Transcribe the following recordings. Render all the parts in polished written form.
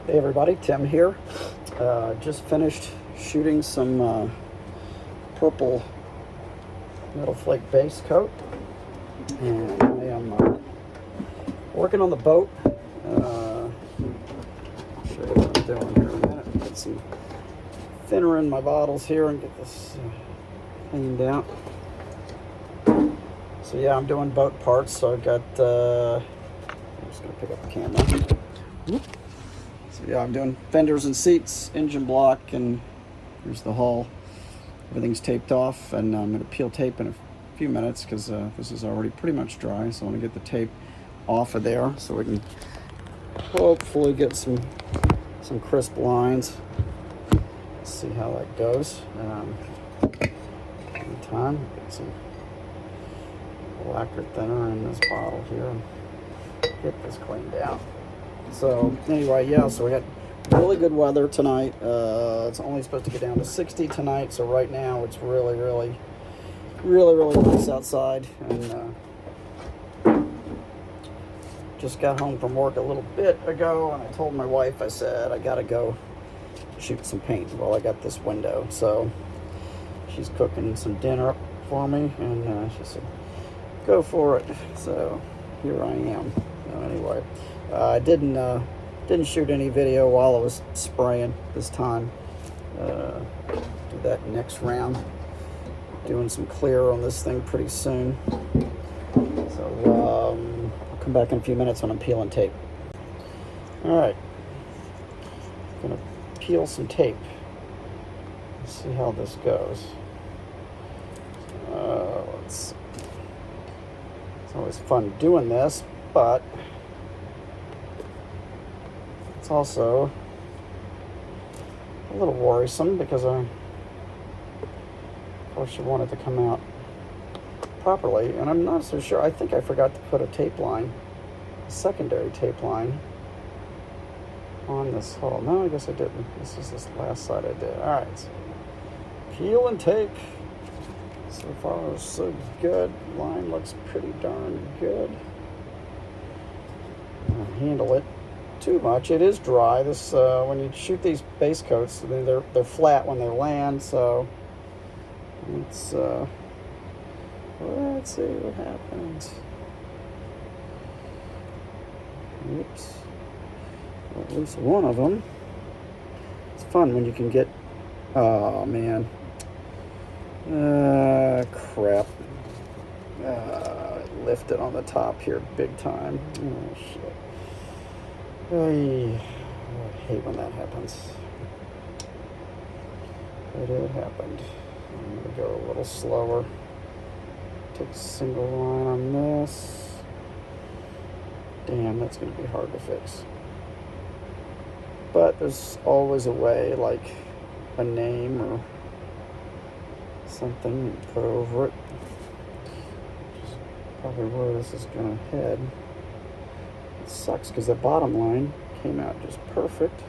Hey everybody, Tim here. Just finished shooting some purple metal flake base coat, and I am working on the boat. I'll show you what I'm doing here in a minute. Get some thinner in my bottles here and get this cleaned out. So yeah, I'm doing boat parts. So I've got, I'm just gonna pick up the camera. Whoop. So yeah, I'm doing fenders and seats, engine block, and here's the hull. Everything's taped off, and I'm going to peel tape in a few minutes because this is already pretty much dry. So I want to get the tape off of there so we can hopefully get some crisp lines. Let's see how that goes. Meantime, get some lacquer thinner in this bottle here and get this cleaned out. So anyway, yeah, so we got really good weather tonight. It's only supposed to get down to 60 tonight, so right now it's really nice outside. And just got home from work a little bit ago, and I told my wife, I said, I gotta go shoot some paint while I got this window. So she's cooking some dinner for me, and she said, go for it. So here I am. So anyway, I didn't shoot any video while I was spraying this time. Do that next round. Doing some clear on this thing pretty soon. So I'll come back in a few minutes when I'm peeling tape. All right, gonna peel some tape. Let's see how this goes. Let's see. It's always fun doing this, but it's also a little worrisome because of course you want it to come out properly, and I'm not so sure. I think I forgot to put a tape line, a secondary tape line on this hull. No, I guess I didn't. This is this last side I did. All right, so peel and tape. So far so good. Line looks pretty darn good. I'll handle it too much. It is dry. This when you shoot these base coats, they're flat when they land. So it's let's see what happens. Oops. Well, at least one of them. It's fun when you can get. Oh man. Crap. Lifted on the top here big time. Oh shit. I hate when that happens. But it happened. I'm going to go a little slower. Take a single line on this. Damn, that's going to be hard to fix. But there's always a way, like a name or something you put over it. Which is probably where this is going to head. It sucks because the bottom line came out just perfect.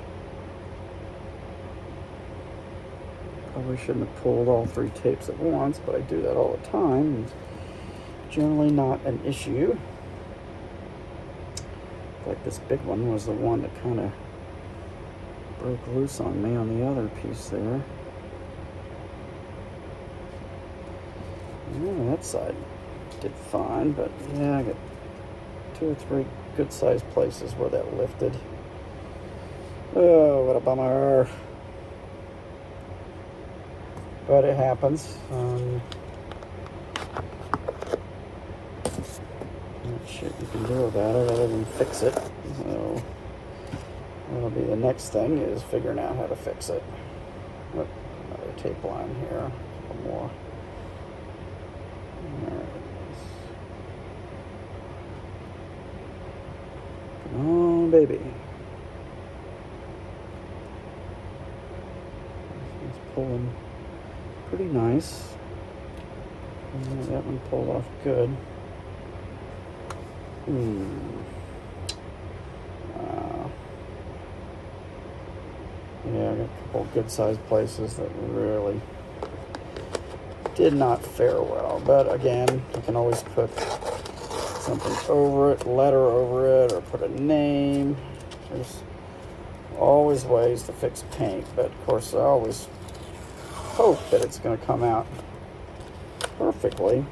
Probably shouldn't have pulled all three tapes at once, but I do that all the time. It's generally not an issue. Like this big one was the one that kind of broke loose on me on the other piece there. Yeah, that side did fine, but yeah, I got 2 or 3 good sized places where that lifted. Oh, what a bummer. But it happens. Not shit you can do about it other than fix it. So that'll be the next thing, is figuring out how to fix it. Look, another tape line here. A couple more. There it is. Come on, baby. It's pulling pretty nice. And that one pulled off good. Yeah, I got a couple good sized places that really did not fare well. But again, I can always put something over it, letter over it, or put a name. There's always ways to fix paint, but of course I always hope that it's going to come out perfectly.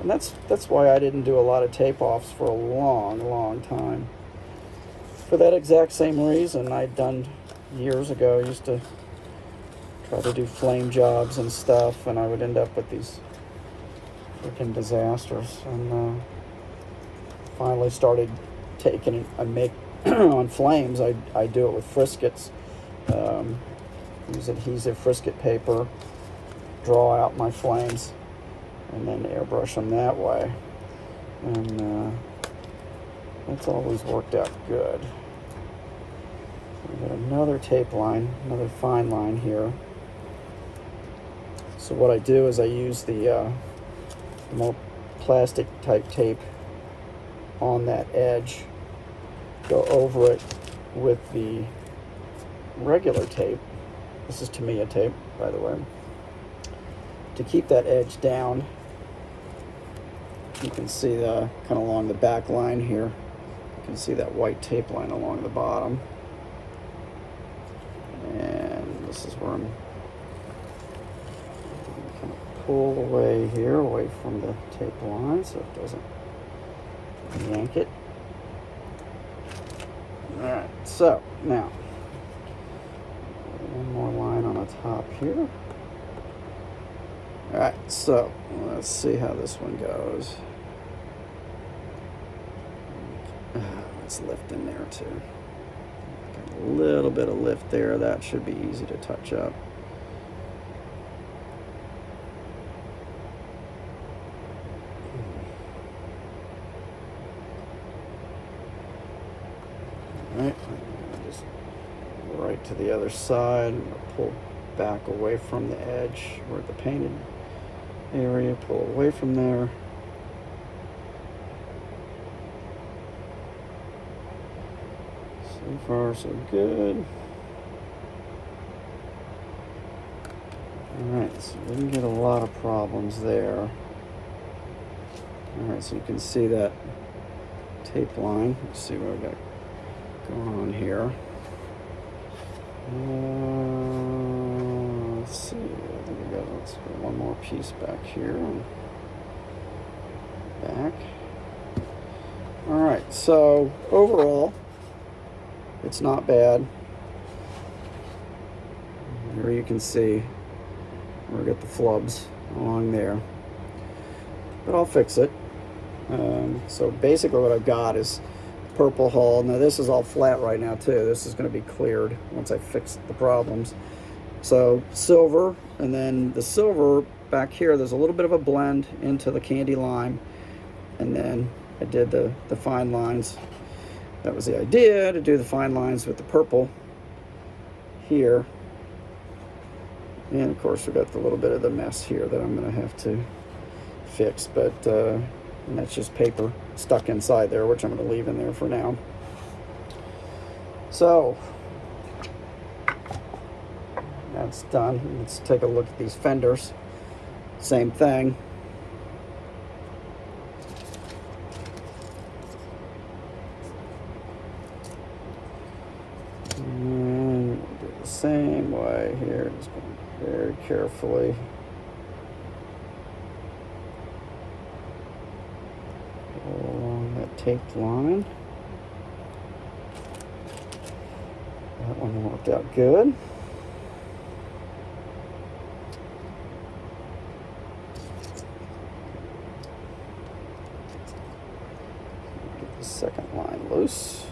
And that's why I didn't do a lot of tape offs for a long time. For that exact same reason, I'd done years ago, I used to try to do flame jobs and stuff, and I would end up with these freaking disasters. And finally started taking it, I make on flames, I do it with Friskets. Use adhesive Frisket paper, draw out my flames, and then airbrush them that way. And that's always worked out good. We got another tape line, another fine line here. So what I do is I use the more plastic type tape on that edge, go over it with the regular tape. This is Tamiya tape, by the way. To keep that edge down, you can see the kind of along the back line here. You can see that white tape line along the bottom. And this is where I'm kind of pull away here, away from the tape line so it doesn't yank it. Alright, so now one more line on the top here. Alright, so let's see how this one goes. Let's lift in there too. Got a little bit of lift there. That should be easy to touch up. Alright, just right to the other side. I'm going to pull back away from the edge where the painted area, pull away from there. So far so good. Alright, so we didn't get a lot of problems there. Alright, so you can see that tape line. Let's see what we got going on here. Let's see, I think we got, let's put one more piece back here and back. Alright, so overall, it's not bad. Here you can see we got the flubs along there, but I'll fix it. So basically what I've got is purple hull. Now this is all flat right now too. This is going to be cleared once I fix the problems. So silver, and then the silver back here, there's a little bit of a blend into the candy lime, and then I did the fine lines. That was the idea, to do the fine lines with the purple here. And of course we got the little bit of the mess here that I'm going to have to fix, but and that's just paper stuck inside there, which I'm going to leave in there for now. So that's done. Let's take a look at these fenders. Same thing. And we'll do it the same way here. Just going very carefully. Along that taped line. That one worked out good. Get the second line loose.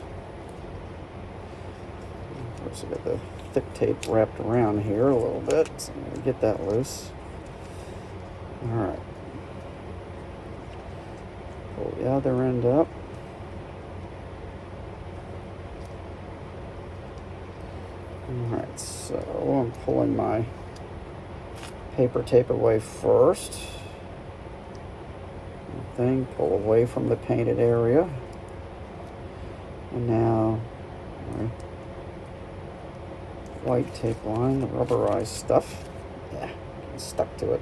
Of course, I got the thick tape wrapped around here a little bit, so I'm going to get that loose. All right. Pull the other end up. Alright, so I'm pulling my paper tape away first. Pull away from the painted area. And now my white tape line, the rubberized stuff. Yeah, getting stuck to it.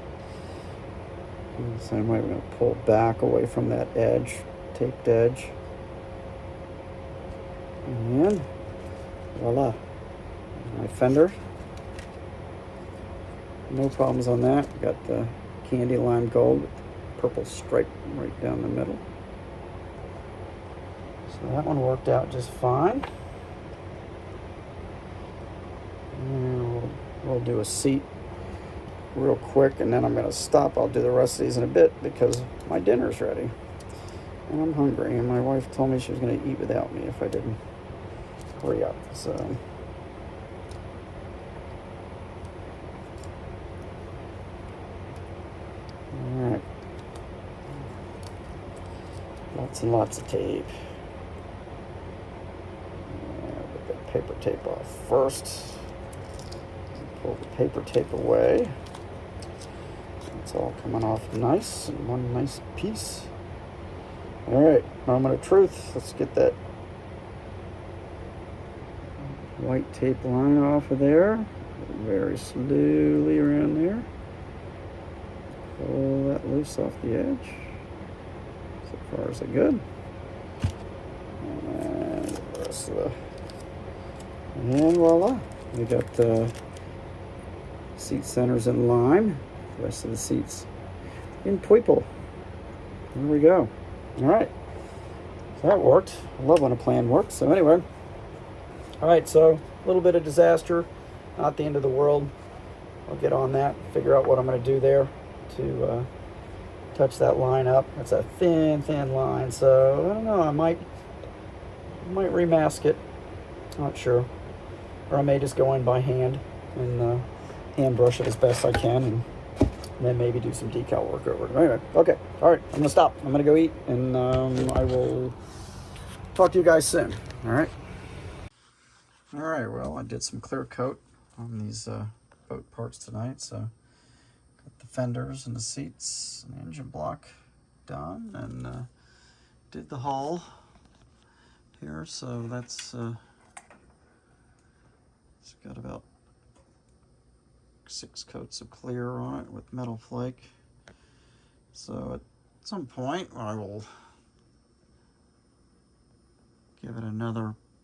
And the same way, we're going to pull back away from that edge, taped edge. And voila. My fender. No problems on that. Got the candy lime gold, purple stripe right down the middle. So that one worked out just fine. And we'll do a seat real quick, and then I'm going to stop. I'll do the rest of these in a bit because my dinner's ready. And I'm hungry, and my wife told me she was going to eat without me if I didn't hurry up. So all right. Lots and lots of tape. Put that paper tape off first. Pull the paper tape away. It's all coming off nice in one nice piece. All right, moment of truth. Let's get that white tape line off of there. Very slowly around there. Pull that loose off the edge. So far, so good. And the rest of the... And voila. We got the seat centers in lime. The rest of the seats in purple. There we go. All right. So that worked. I love when a plan works. So anyway. All right, so a little bit of disaster. Not the end of the world. I'll get on that, figure out what I'm going to do there to touch that line up. It's a thin line, so I don't know. I might remask it. Not sure. Or I may just go in by hand and hand brush it as best I can, and then maybe do some decal work over it. Anyway, okay. All right, I'm going to stop. I'm going to go eat, and I will talk to you guys soon. All right? All right, well, I did some clear coat on these boat parts tonight, so got the fenders and the seats and the engine block done, and did the hull here, so that's it's got about 6 coats of clear on it with metal flake. So at some point I will give it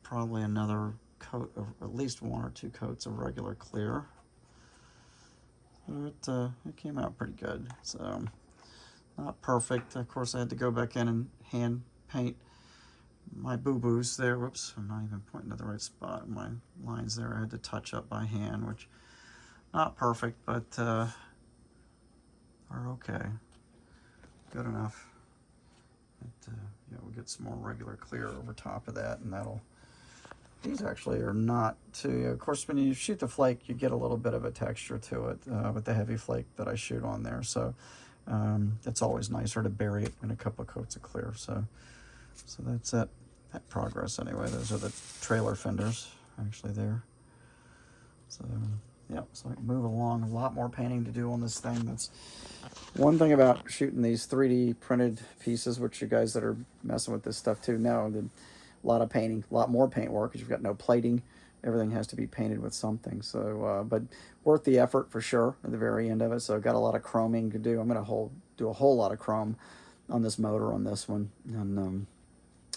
probably another coat of at least 1 or 2 coats of regular clear. But it came out pretty good. So not perfect. Of course I had to go back in and hand paint my boo-boos there. Whoops, I'm not even pointing to the right spot. My lines there I had to touch up by hand, which not perfect, but are okay. Good enough. But, yeah, we'll get some more regular clear over top of that, and that'll... These actually are not too... Of course, when you shoot the flake, you get a little bit of a texture to it with the heavy flake that I shoot on there. So it's always nicer to bury it in a couple of coats of clear. So that's that progress anyway. Those are the trailer fenders actually there. So... Yep, so I can move along. A lot more painting to do on this thing. That's one thing about shooting these 3D printed pieces, which you guys that are messing with this stuff too know. A lot of painting, a lot more paint work because you've got no plating. Everything has to be painted with something. So, but worth the effort for sure at the very end of it. So I've got a lot of chroming to do. I'm going to do a whole lot of chrome on this motor on this one. And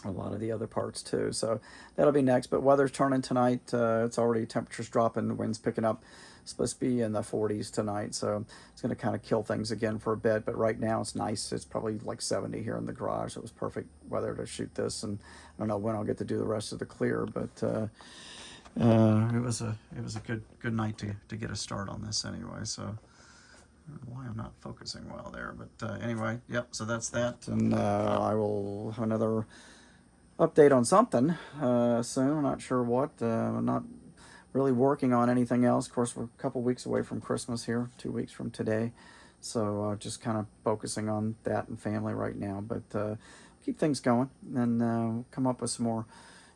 a lot of the other parts too, so that'll be next. But weather's turning tonight. It's already, temperatures dropping, the wind's picking up. It's supposed to be in the 40s tonight, so it's going to kind of kill things again for a bit. But right now it's nice. It's probably like 70 here in the garage. It was perfect weather to shoot this, and I don't know when I'll get to do the rest of the clear, but it was a good night to get a start on this anyway. So I don't know why I'm not focusing well there, but anyway, yep. So that's that, and I will have another update on something soon. I'm not sure what. I'm not really working on anything else. Of course, we're a couple weeks away from Christmas here, 2 weeks from today. So just kind of focusing on that and family right now. But keep things going and come up with some more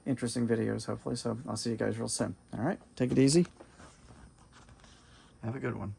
interesting videos, hopefully. So I'll see you guys real soon. All right, take it easy. Have a good one.